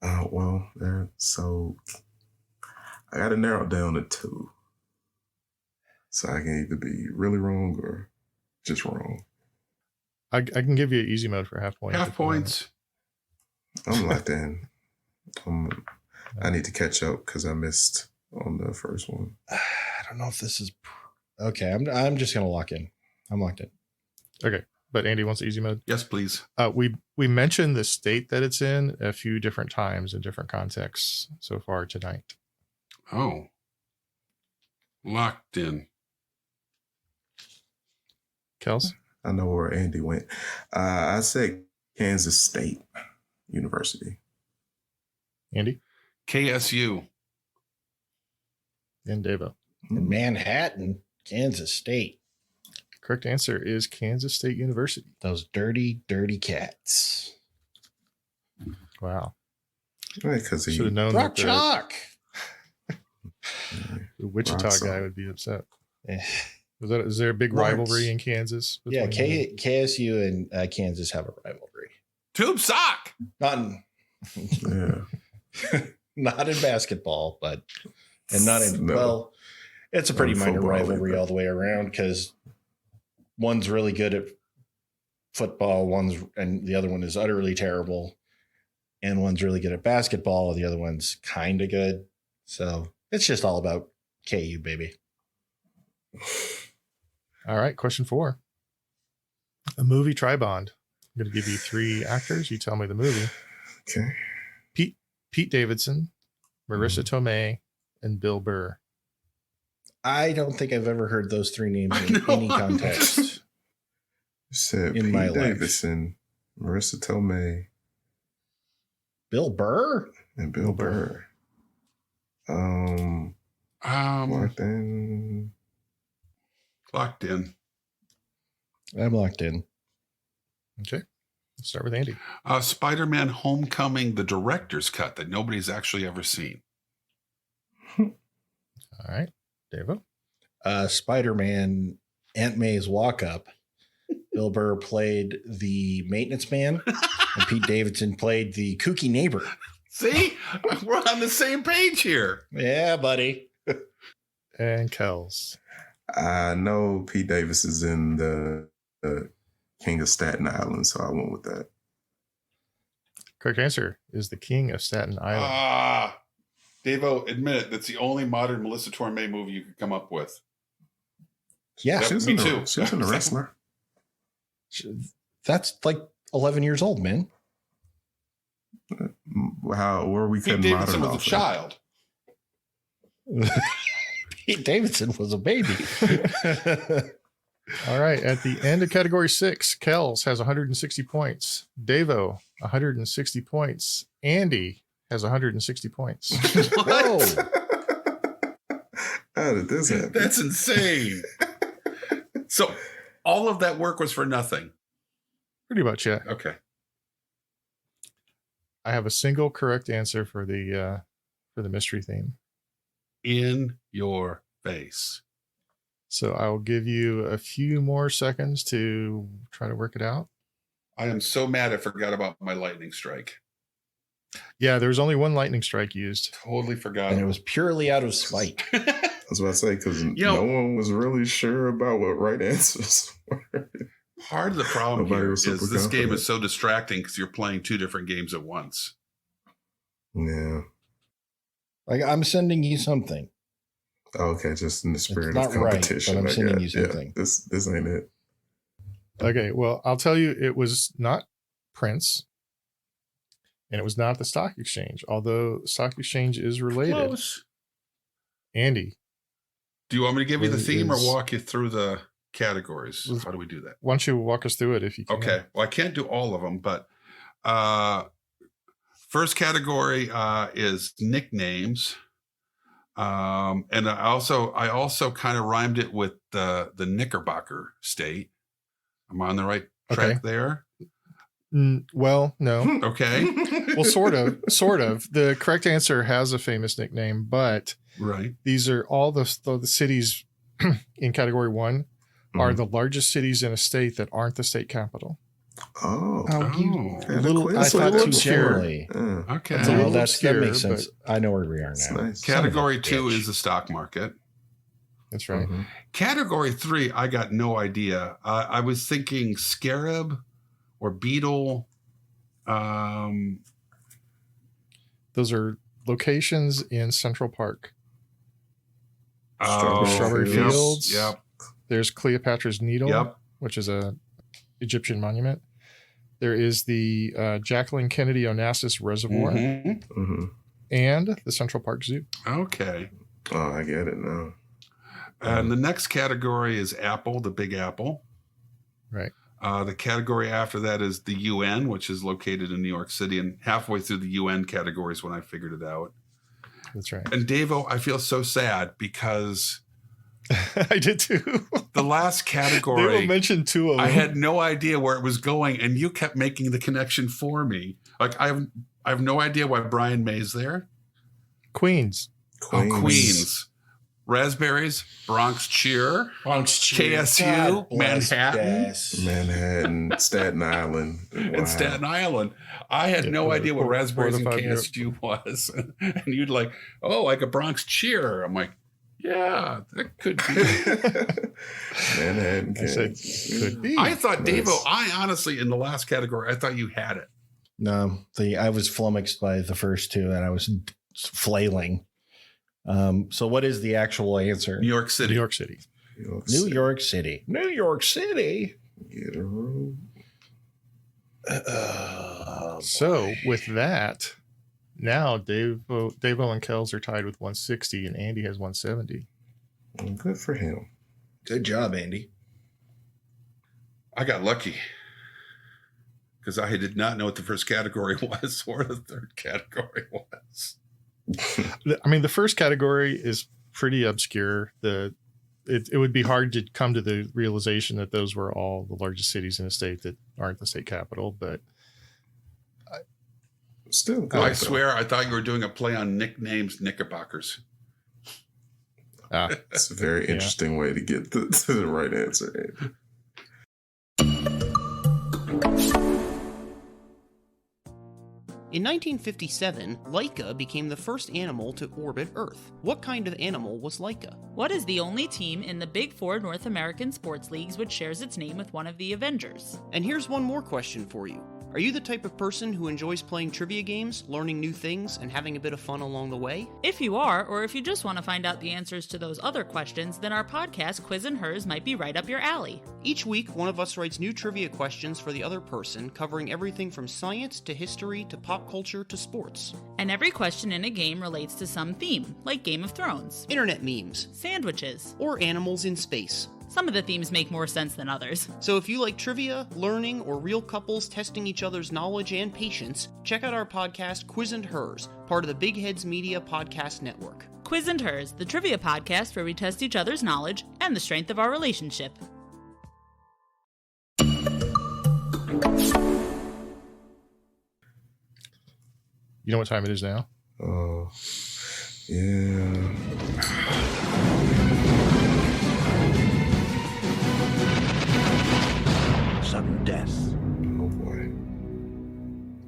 Well, so I got to narrow it down to 2. So I can either be really wrong or just wrong. I can give you an easy mode for half points. Half points. I'm locked in. I need to catch up because I missed on the first one. I don't know if this is okay. I'm just gonna lock in. I'm locked in. Okay, but Andy wants easy mode. Yes, please. We mentioned the state that it's in a few different times in different contexts so far tonight. Oh. Locked in. Kels? I know where Andy went. I said Kansas State University. Andy? KSU. And Davo. In Manhattan, Kansas State. Correct answer is Kansas State University. Those dirty, dirty cats. Wow. Right, because Should have known Rock that chalk. the Wichita Rock guy solid. would be upset. Eh. Is there a big Once. rivalry in Kansas? Yeah, between KSU and Kansas have a rivalry. Tube sock. Not in, Yeah. not in basketball, but and not in No. well, it's a pretty Not in minor football rivalry either. all the way around because one's really good at football, and the other one is utterly terrible, and one's really good at basketball, and the other one's kind of good. So it's just all about KU, baby. All right, question 4. A movie Tribond. I'm going to give you 3 actors. You tell me the movie. Okay. Pete Davidson, Marissa Tomei, and Bill Burr. I don't think I've ever heard those 3 names in I know. any context. Said In Pete my life. Davidson, Marissa Tomei, Bill Burr? and Bill Burr. Locked in. Locked in. I'm locked in. Okay, let's start with Andy. Spider-Man Homecoming, the director's cut that nobody's actually ever seen. All right, Davo. Spider-Man, Aunt May's Walk Up. Bill Burr played the maintenance man, and Pete Davidson played the kooky neighbor. See? We're on the same page here. Yeah, buddy. And Kels. I know Pete Davis is in the King of Staten Island, so I went with that. Correct answer is the King of Staten Island. Davo, admit it. That's the only modern Melissa Torme movie you could come up with. Yeah, She was me in too. She was in The Wrestler. that's like 11 years old, man. Where are we Pete cutting Davidson modern was a off? child. Pete Davidson was a baby. All right, at the end of category 6, Kels has 160 points. Davo, 160 points. Andy has 160 points. Whoa. How did this happen? That's insane. So all of that work was for nothing. Pretty much, yeah. Okay. I have a single correct answer for the mystery theme. in your face. So I will give you a few more seconds to try to work it out. I am so mad I forgot about my lightning strike. Yeah, there was only one lightning strike used. Totally forgot. And it was purely out of spite. I was about to say, because no one was really sure about what right answers were. Part of the problem Nobody here was is super this game confident. is so distracting because you're playing two different games at once. Yeah. Like, I'm sending you something. Okay, just in the spirit not of right, competition. but I'm I sending got- you something. Yeah, this ain't it. Okay, well, I'll tell you, it was not Prince, and it was not the stock exchange, although stock exchange is related. Close. Andy, Do you want me to give you the theme or Is- walk you through the categories? How do we do that? why don't you walk us through it if you can? Okay. Well, I can't do all of them, but first category is nicknames. And I also kind of rhymed it with the Knickerbocker state. Am I on the right track Okay. there? Well, no. Okay. Well, sort of. The correct answer has a famous nickname, but Right. these are all the cities in category one are Mhm. the largest cities in a state that aren't the state capital. Oh. Oh. Kinda Little, quiz I thought like too that. generally. Yeah. Okay. It's a No, little that obscure, makes sense. I know where we are It's now. nice. Category Son of a 2 bitch. is the stock market. That's right. Mhm. Category 3, I got no idea. I was thinking scarab or beetle. Those are locations in Central Park. Strawberry Strawberry Fields. Fields. Yep. There's Cleopatra's Needle, Yep. which is a Egyptian monument. There is the Jacqueline Kennedy Onassis Reservoir Mhm. Mhm. and the Central Park Zoo. Okay. Oh, I get it now. And the next category is Apple, the Big Apple. Right. The category after that is the UN, which is located in New York City. And halfway through the UN categories when I figured it out. That's right. And Davo, I feel so sad because I did too. the last They category, will mention two of them. I had no idea where it was going, and you kept making the connection for me. Like I have no idea why Brian May's there. Queens. Oh, Queens. Raspberries, Bronx Cheer, KSU, God bless Manhattan. Des. Manhattan, Staten Island. Wow. and Staten Island. I had Yeah, no or- idea what or- Raspberries or and the five KSU was. And you'd like, oh, like a Bronx Cheer. I'm like, yeah, that could be. Manhattan. I said, Kansas. could be. I thought, Nice. Davo, I honestly, in the last category, I thought you had it. No, I was flummoxed by the first two, and I was flailing. So, what is the actual answer? New York City. New York City. New York City. New York City. Get a room. So with that, now Davo and Kels are tied with 160, and Andy has 170. Well, good for him. Good job, Andy. I got lucky because I did not know what the first category was or the third category was. I mean, the first category is pretty obscure. It would be hard to come to the realization that those were all the largest cities in a state that aren't the state capital. But Still good. I though. swear, I thought you were doing a play on nicknames Knickerbockers. It's a very Yeah. interesting way to get to the right answer. Andy. In 1957, Laika became the first animal to orbit Earth. What kind of animal was Laika? What is the only team in the Big Four North American sports leagues which shares its name with one of the Avengers? And here's one more question for you. Are you the type of person who enjoys playing trivia games, learning new things, and having a bit of fun along the way? If you are, or if you just want to find out the answers to those other questions, then our podcast, Quiz and Hers, might be right up your alley. Each week, one of us writes new trivia questions for the other person, covering everything from science to history to pop culture to sports. And every question in a game relates to some theme, like Game of Thrones, Internet memes, sandwiches, or animals in space. Some of the themes make more sense than others. So if you like trivia, learning, or real couples testing each other's knowledge and patience, check out our podcast, Quiz and Hers, part of the Big Heads Media Podcast Network. Quiz and Hers, the trivia podcast where we test each other's knowledge and the strength of our relationship. you know what time it is now? Yeah. Sudden death. Oh boy.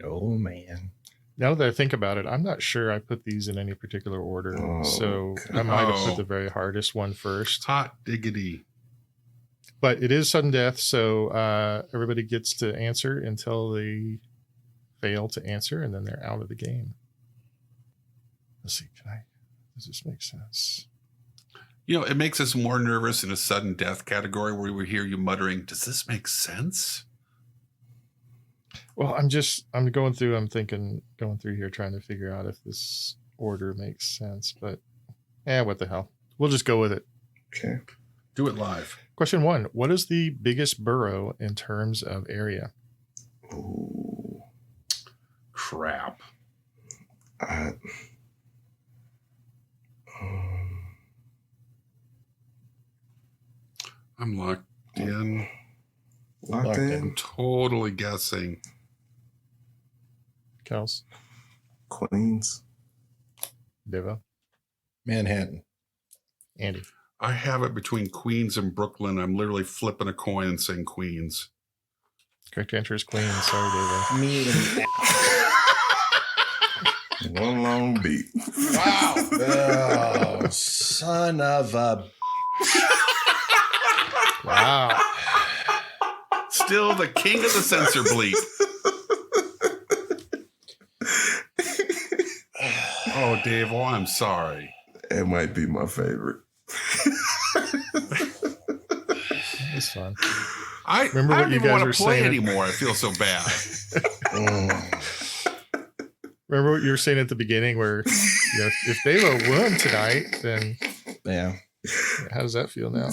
Oh man. Now that I think about it, I'm not sure I put these in any particular order. Oh, So God. I might have Oh. put the very hardest one first. Hot diggity. But it is sudden death, so everybody gets to answer until they fail to answer, and then they're out of the game. Let's see. Does this make sense? You know, it makes us more nervous in a sudden death category where we hear you muttering, does this make sense? Well, I'm going through here trying to figure out if this order makes sense, but what the hell? We'll just go with it. Okay. Do it live. Question 1. What is the biggest borough in terms of area? Ooh. Crap. I'm locked in. Locked in. I'm totally guessing. Kels? Queens. Davo? Manhattan. Andy? I have it between Queens and Brooklyn. I'm literally flipping a coin and saying Queens. Correct answer is Queens. Sorry, Davo. Me. One long beat. Wow. Oh, son of a. Wow. Still the king of the censor bleep. Oh, Dave, I'm sorry. It might be my favorite. It's fun. I Remember what don't you even guys want were to play saying? anymore. I feel so bad. Remember what you were saying at the beginning where if Davo won tonight, then Yeah. how does that feel now?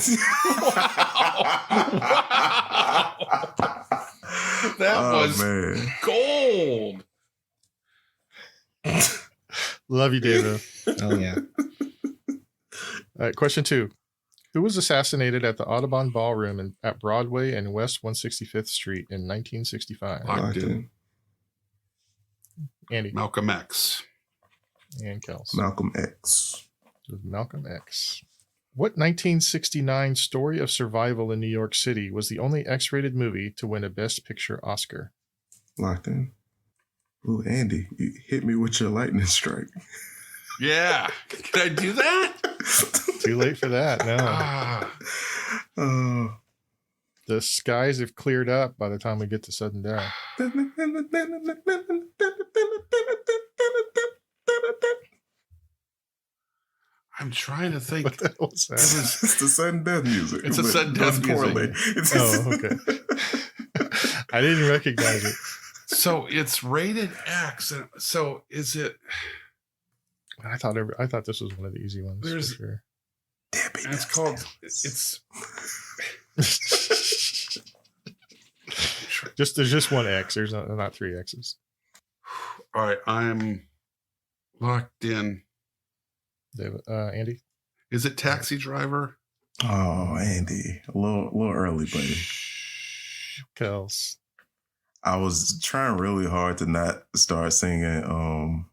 That was man. gold. Love you, Davo. Oh yeah. All right, question 2. Who was assassinated at the Audubon Ballroom at Broadway and West 165th Street in 1965? Locked in. Andy. Malcolm X. And Kels. Malcolm X. Malcolm X. What 1969 story of survival in New York City was the only X-rated movie to win a Best Picture Oscar? Locked in. Ooh, Andy, you hit me with your lightning strike. Yeah. Can I do that? Too late for that. No. Oh. The skies have cleared up by the time we get to sudden death. I'm trying to think. What the hell was that? It's the sudden death music. It's a sudden death poorly. music. Oh, okay. I didn't recognize it. So it's rated X. So is it? I thought this was one of the easy ones. There's- For sure. It's called. It's. There's just one X. There's not 3 X's. All right, I'm locked in. David, Andy. Is it Taxi Driver? Oh, Andy, a little early, buddy. Kels. I was trying really hard to not start singing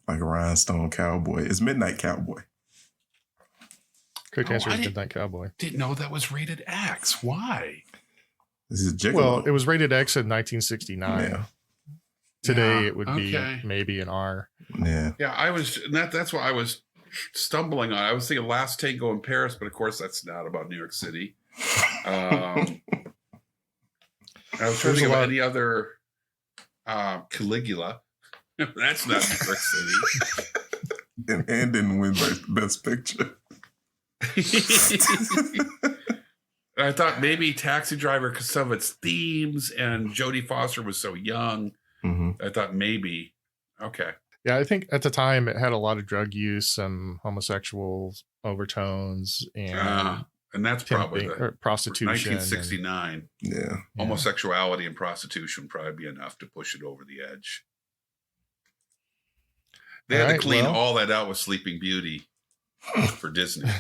like a Rhinestone Cowboy. It's Midnight Cowboy. Correct answer I is didn't- Midnight Cowboy. Didn't know that was rated X. Why? This is Gigolo. Well, it was rated X in 1969. Yeah. Today Yeah, it would okay. be maybe an R. Yeah. Yeah, I was. That's what I was stumbling on. I was thinking Last Tango in Paris, but of course that's not about New York City. I was trying to think of any other Caligula. That's not New York City. And didn't win Best Picture. I thought maybe Taxi Driver because some of its themes and Jodie Foster was so young. Mm-hmm. I thought maybe. Okay. Yeah, I think at the time it had a lot of drug use, some homosexual overtones, and that's probably pimping, the or prostitution. 1969. Yeah. Homosexuality and prostitution would probably be enough to push it over the edge. They had to clean all that out with Sleeping Beauty for Disney.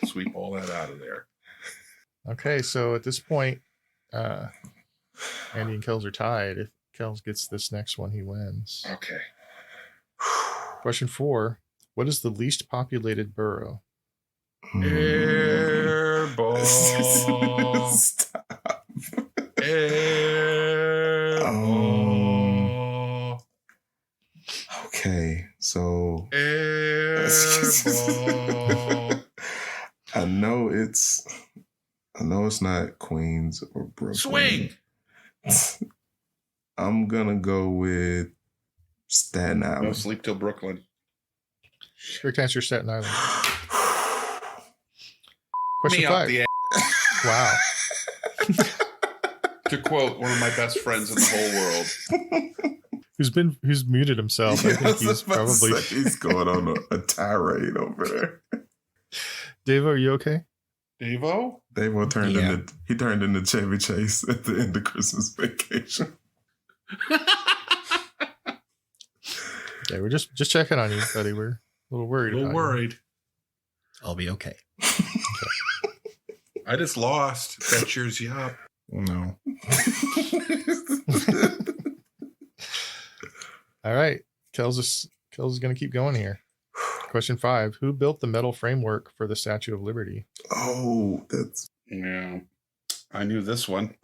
Sweep all that out of there. Okay, so at this point, Andy and Kels are tied. If Kels gets this next one, he wins. Okay. Question 4. What is the least populated borough? Airball. Stop. Airball. Okay, so Airball. I know it's not Queens or Brooklyn. Swing. I'm gonna go with Staten No Island. sleep till Brooklyn. Correct answer, Staten Island. Question Me up 5. the Wow. to quote one of my best friends in the whole world. Who's muted himself? I think he's probably. He's going on a tirade over there. Dave, are you okay? Davo? Davo turned into Chevy Chase at the end of Christmas Vacation. Yeah, we're just checking on you, buddy. We're a little worried. A little worried. I'll be okay. I just lost. That cheers you up. No. All right. Kels is going to keep going here. Question 5. Who built the metal framework for the Statue of Liberty? Oh, that's... Yeah. I knew this one.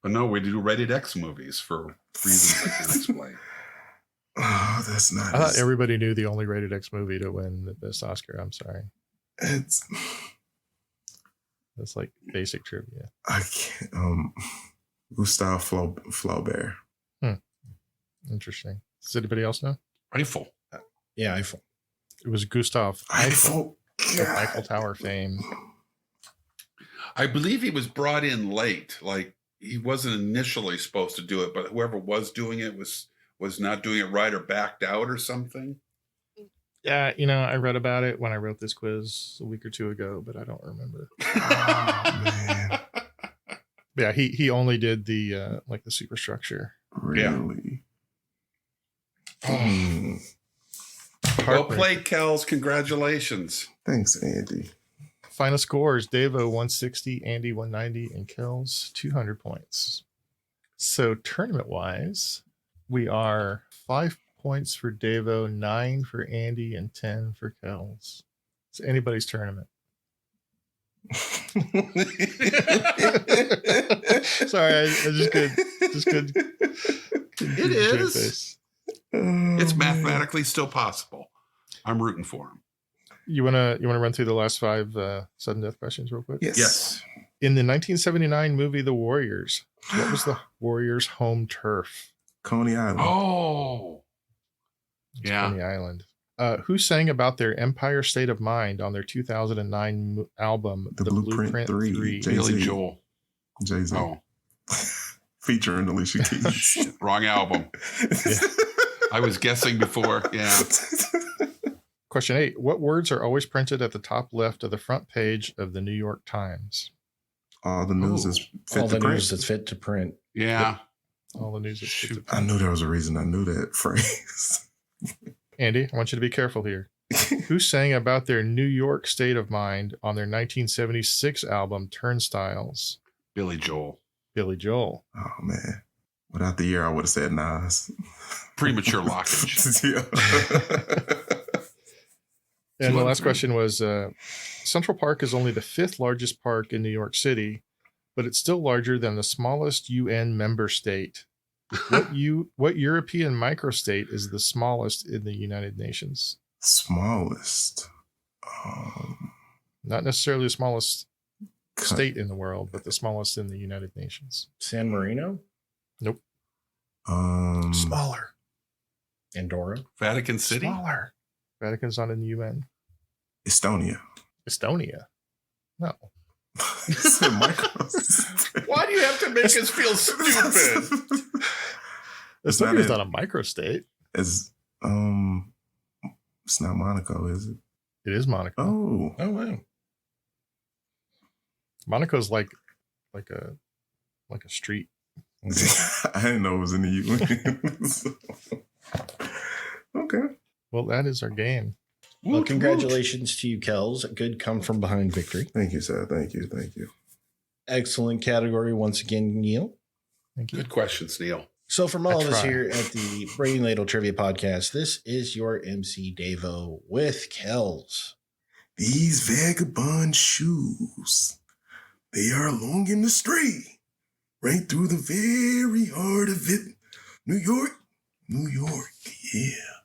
But no, we do rated X movies for reasons I can't explain. Oh, that's not... I thought everybody knew the only rated X movie to win the best Oscar. I'm sorry. It's... That's like basic trivia. I can't... Gustave Flaubert. Interesting. Does anybody else know? Eiffel. Yeah, Eiffel. It was Gustave Eiffel. of Eiffel Tower fame. I believe he was brought in late. Like, he wasn't initially supposed to do it, but whoever was doing it was not doing it right or backed out or something. Yeah, I read about it when I wrote this quiz a week or two ago, but I don't remember. Oh, man. Yeah, he only did the like the superstructure. Really? Oh. Well played, Kels. Congratulations. Thanks, Andy. Final scores: Davo 160, Andy 190, and Kels 200 points. So tournament wise, we are 5 points for Davo, 9 for Andy, and 10 for Kels. It's anybody's tournament. Sorry, I just could. It is. It's mathematically still possible. I'm rooting for him. You wanna run through the last 5 sudden death questions real quick? Yes. In the 1979 movie The Warriors, what was the Warriors' home turf? Coney Island. Oh. It's Yeah. Coney Island. Who sang about their Empire State of Mind on their 2009 album, The Blueprint 3? Billy Joel. Jay-Z. Oh. Featuring Alicia Keys. Wrong album. Yeah. I was guessing before. Yeah. Question 8. What words are always printed at the top left of the front page of the New York Times? All the news is fit All to the print. news that's fit to print. Yeah. All the news is fit to Shoot. I knew there was a reason I knew that phrase. Andy, I want you to be careful here. Who sang about their New York state of mind on their 1976 album Turnstiles? Billy Joel. Billy Joel. Oh, man. Without the year, I would have said Nas. Premature lockage. Yeah. And the last question was, Central Park is only the 5th largest park in New York City, but it's still larger than the smallest UN member state. What European microstate is the smallest in the United Nations? Smallest. Not necessarily the smallest state in the world, but the smallest in the United Nations. San Marino? Nope. Smaller. Andorra? Vatican City? Smaller. Vatican's not in the UN. Estonia. Estonia. No. Why do you have to make us feel stupid? Estonia's not a microstate. It's not Monaco, is it? It is Monaco. Oh, wow. Monaco's like a street. I didn't know it was in the UN. Okay. Well, that is our game. Well, congratulations to you, Kels. A good come from behind victory. Thank you, sir. Thank you. Thank you. Excellent category once again, Neil. Thank you. Good questions, Neil. So from all I of us try. here at the Brain Ladle Trivia Podcast, this is your MC Davo with Kels. These vagabond shoes, they are long in the street, right through the very heart of it. New York, New York, yeah.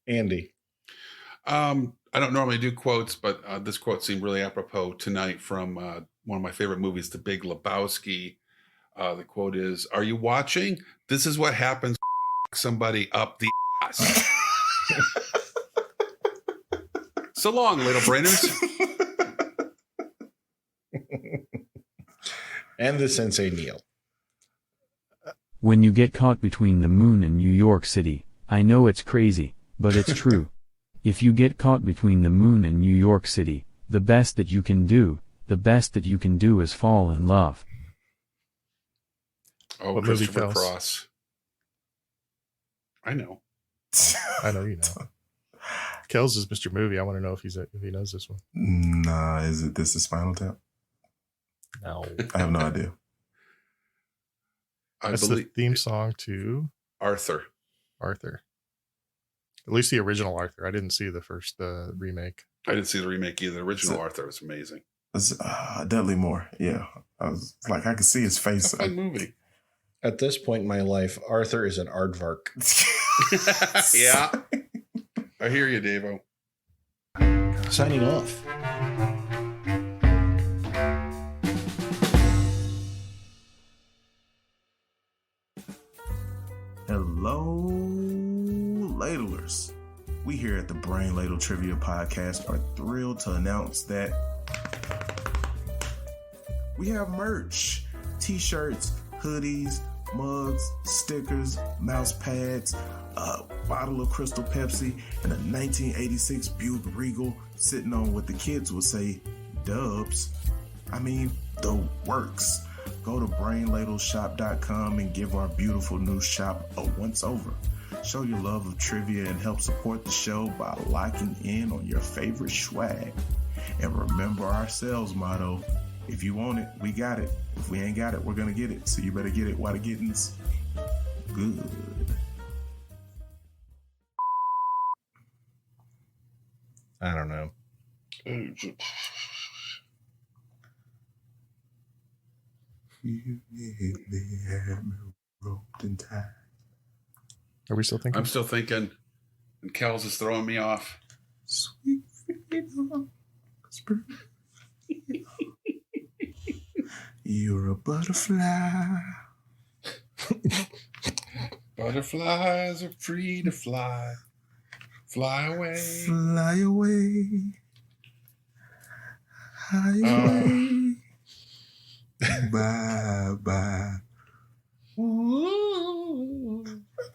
Andy. I don't normally do quotes, but this quote seemed really apropos tonight from one of my favorite movies, The Big Lebowski. The quote is, "Are you watching? This is what happens somebody up the ass." So long, little brainers. And the Sensei Neil. When you get caught between the moon and New York City, I know it's crazy, but it's true. If you get caught between the moon and New York City, the best that you can do is fall in love. Oh, What movie, Christopher Kels? Cross. I know. I know you know. Kels is Mr. Movie. I want to know if he knows this one. Nah, this is Spinal Tap? No. I have no idea. That's the theme song to Arthur. At least the original Arthur. I didn't see the remake. I didn't see the remake either. The original Arthur was amazing. It's, Dudley Moore. Yeah. I was like, I could see his face. A fun movie. At this point in my life, Arthur is an aardvark. Yeah. I hear you, Davo. Signing off. Hello, ladlers. We here at the Brain Ladle Trivia Podcast are thrilled to announce that we have merch, t-shirts, hoodies, mugs, stickers, mouse pads, a bottle of Crystal Pepsi, and a 1986 Buick Regal sitting on what the kids would say, dubs. I mean, the works. Go to brainladleshop.com and give our beautiful new shop a once over. Show your love of trivia and help support the show by locking in on your favorite swag. And remember our sales motto, if you want it, we got it. If we ain't got it, we're going to get it. So you better get it while the getting's good. I don't know. You need me, have me roped and tied. Are we still thinking? I'm still thinking, and Kels is throwing me off. Sweet freedom. You're a butterfly. Butterflies are free to fly. Fly away. Fly away. High away. Bye bye. Ooh.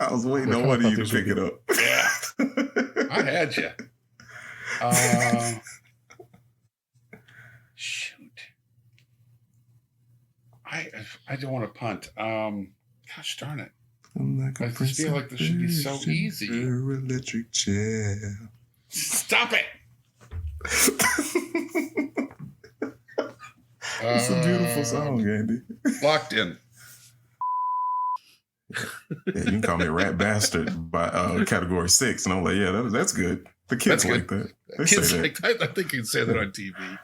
I was waiting on one of you to pick it up. Yeah. I had you. Shoot. I don't want to punt. Gosh darn it. I'm like I just feel like this should be so easy. Electric chair. Stop it. It's a beautiful song, Andy. Locked in. Yeah, you can call me a rat bastard by category 6. And I'm like, yeah, that's good. The kids like that. They Kids say that. like that. I think you can say that on TV.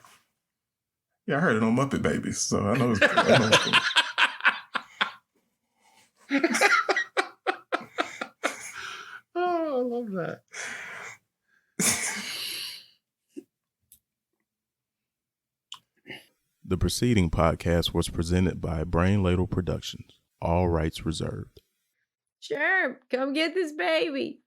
Yeah, I heard it on Muppet Babies, so I know it's cool. Oh, I love that. The preceding podcast was presented by Brain Ladle Productions. All rights reserved. Sure, come get this baby.